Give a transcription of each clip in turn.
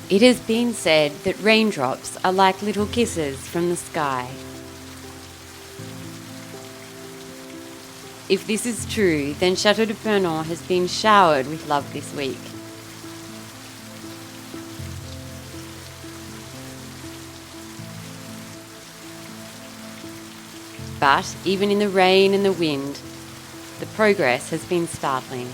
It has been said that raindrops are like little kisses from the sky. If this is true, then Château de Purnon has been showered with love this week. But even in the rain and the wind, the progress has been startling.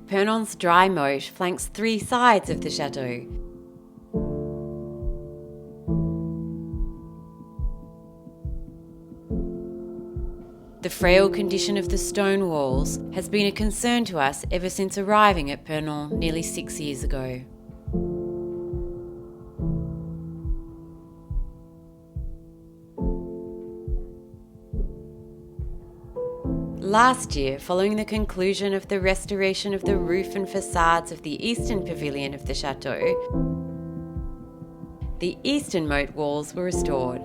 Purnon's dry moat flanks 3 sides of the chateau. The frail condition of the stone walls has been a concern to us ever since arriving at Purnon nearly 6 years ago. Last year, following the conclusion of the restoration of the roof and facades of the eastern pavilion of the chateau, the eastern moat walls were restored.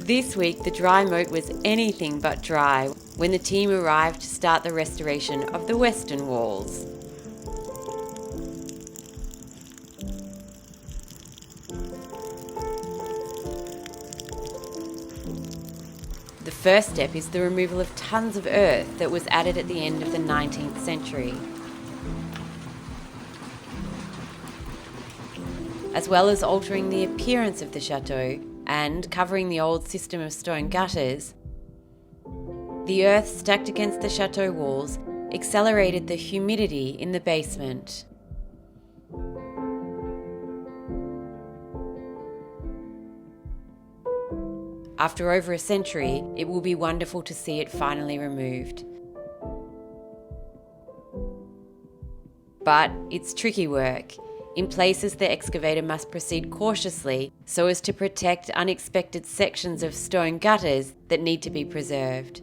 This week, the dry moat was anything but dry when the team arrived to start the restoration of the western walls. The first step is the removal of tons of earth that was added at the end of the 19th century. As well as altering the appearance of the chateau and covering the old system of stone gutters, the earth stacked against the chateau walls accelerated the humidity in the basement. After over a century, it will be wonderful to see it finally removed. But it's tricky work. In places, the excavator must proceed cautiously so as to protect unexpected sections of stone gutters that need to be preserved.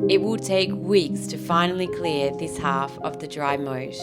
It will take weeks to finally clear this half of the dry moat.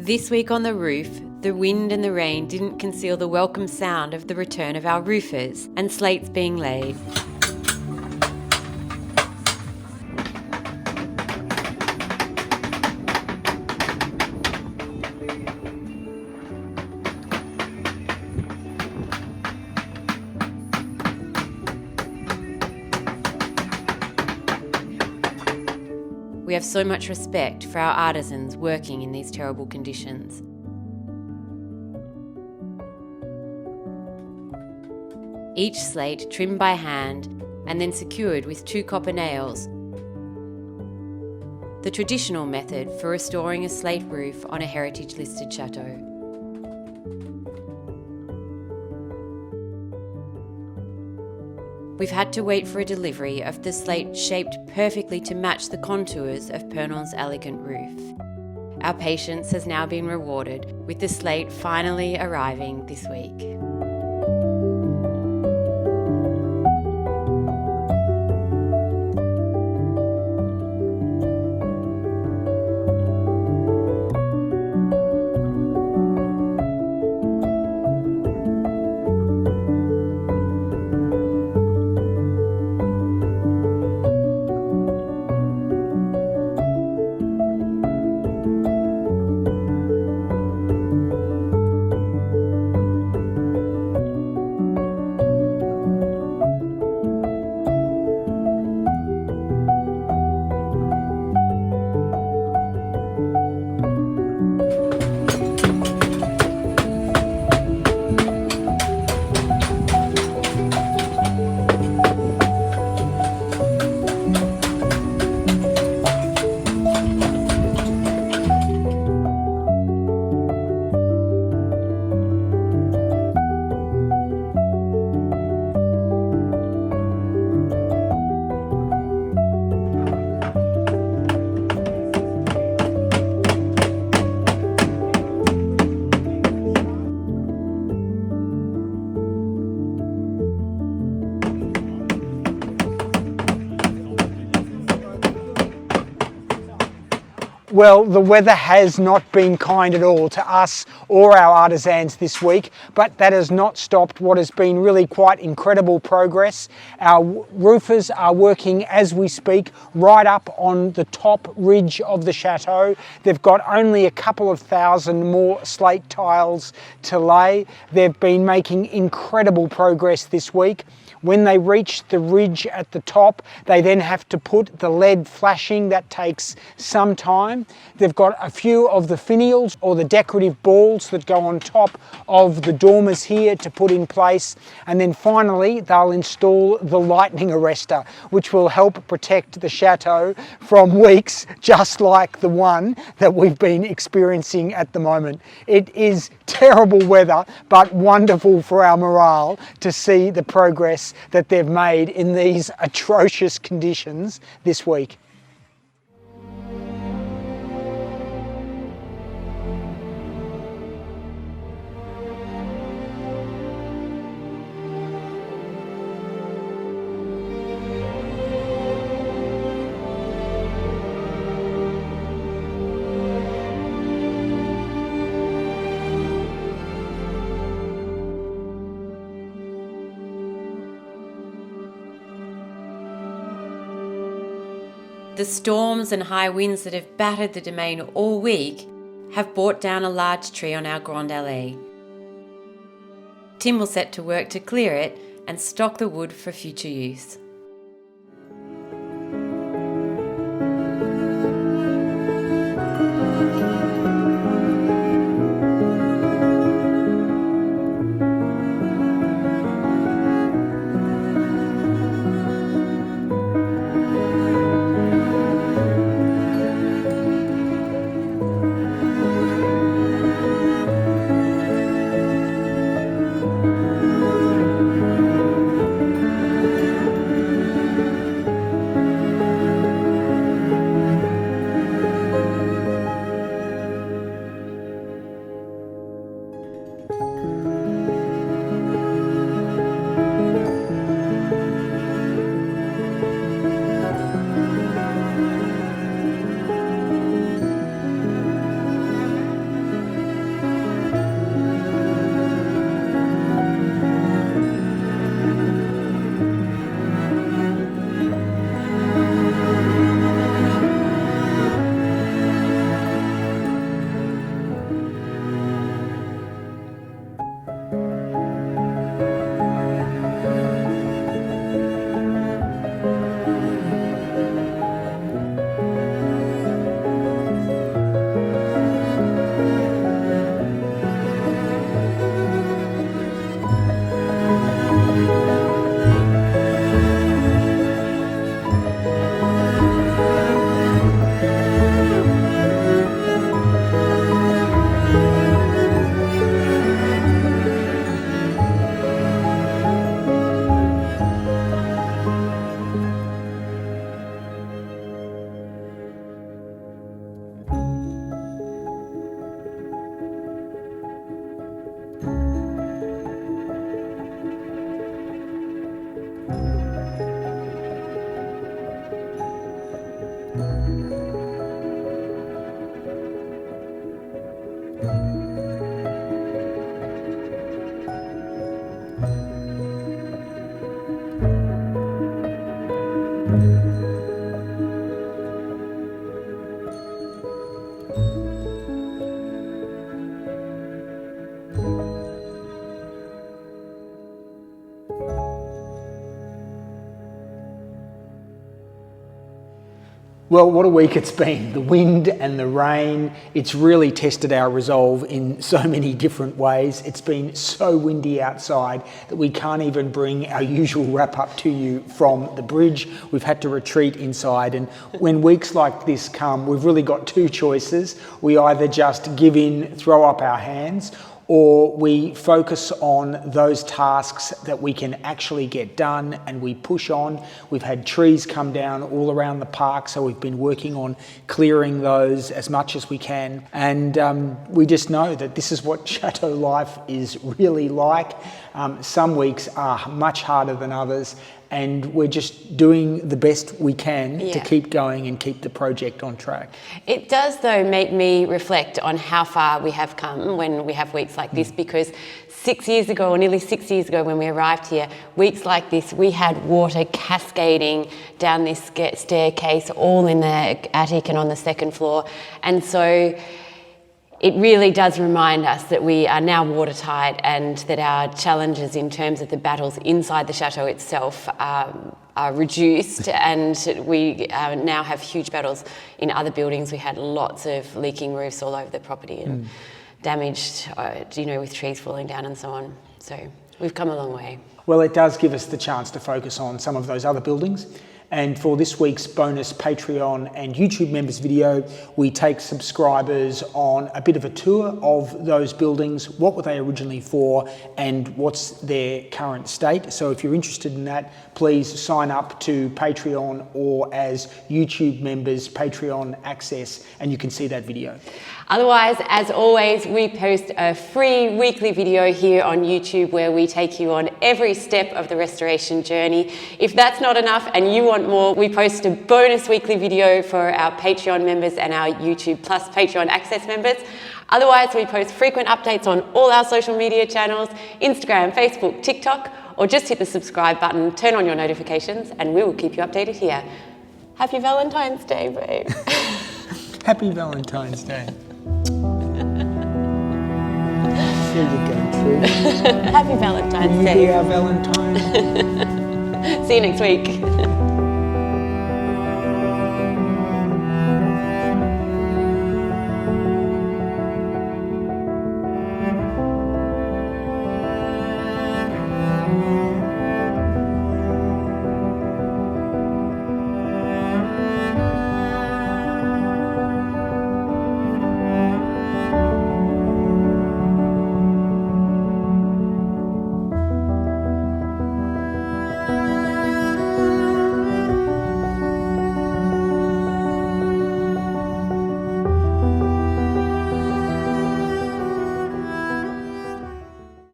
This week on the roof, the wind and the rain didn't conceal the welcome sound of the return of our roofers and slates being laid. We have so much respect for our artisans working in these terrible conditions. Each slate trimmed by hand and then secured with 2 copper nails. The traditional method for restoring a slate roof on a heritage-listed chateau. We've had to wait for a delivery of the slate shaped perfectly to match the contours of Purnon's elegant roof. Our patience has now been rewarded with the slate finally arriving this week. Well, the weather has not been kind at all to us or our artisans this week, but that has not stopped what has been really quite incredible progress. Our roofers are working as we speak right up on the top ridge of the chateau. They've got only a couple of thousand more slate tiles to lay. They've been making incredible progress this week. When they reach the ridge at the top, they then have to put the lead flashing. That takes some time. They've got a few of the finials or the decorative balls that go on top of the dormers here to put in place. And then finally, they'll install the lightning arrestor, which will help protect the chateau from weeks just like the one that we've been experiencing at the moment. It is terrible weather, but wonderful for our morale to see the progress that they've made in these atrocious conditions this week. The storms and high winds that have battered the domain all week have brought down a large tree on our Grande Allée. Tim will set to work to clear it and stock the wood for future use. Well, what a week it's been. The wind and the rain, it's really tested our resolve in so many different ways. It's been so windy outside that we can't even bring our usual wrap up to you from the bridge. We've had to retreat inside, and when weeks like this come, we've really got two choices. We either just give in, throw up our hands, or we focus on those tasks that we can actually get done and we push on. We've had trees come down all around the park, so we've been working on clearing those as much as we can. And we just know that this is what chateau life is really like. Some weeks are much harder than others, and we're just doing the best we can to keep going and keep the project on track. It does, though, make me reflect on how far we have come when we have weeks like this, because 6 years ago, or nearly 6 years ago when we arrived here, weeks like this, we had water cascading down this staircase, all in the attic and on the second floor. And so it really does remind us that we are now watertight, and that our challenges in terms of the battles inside the chateau itself are reduced, and we now have huge battles in other buildings. We had lots of leaking roofs all over the property and damaged, with trees falling down and so on. So we've come a long way. Well, it does give us the chance to focus on some of those other buildings. And for this week's bonus Patreon and YouTube members video, we take subscribers on a bit of a tour of those buildings. What were they originally for, and what's their current state? So if you're interested in that, please sign up to Patreon or as YouTube members Patreon access, and you can see that video. Otherwise, as always, we post a free weekly video here on YouTube where we take you on every step of the restoration journey. If that's not enough and you want more, we post a bonus weekly video for our Patreon members and our YouTube Plus Patreon access members. Otherwise, we post frequent updates on all our social media channels, Instagram, Facebook, TikTok, or just hit the subscribe button, turn on your notifications, and we will keep you updated here. Happy Valentine's Day, babe. Happy Valentine's Day. Here you go, True. Happy Valentine's Day. Will you be our Valentine? See you next week.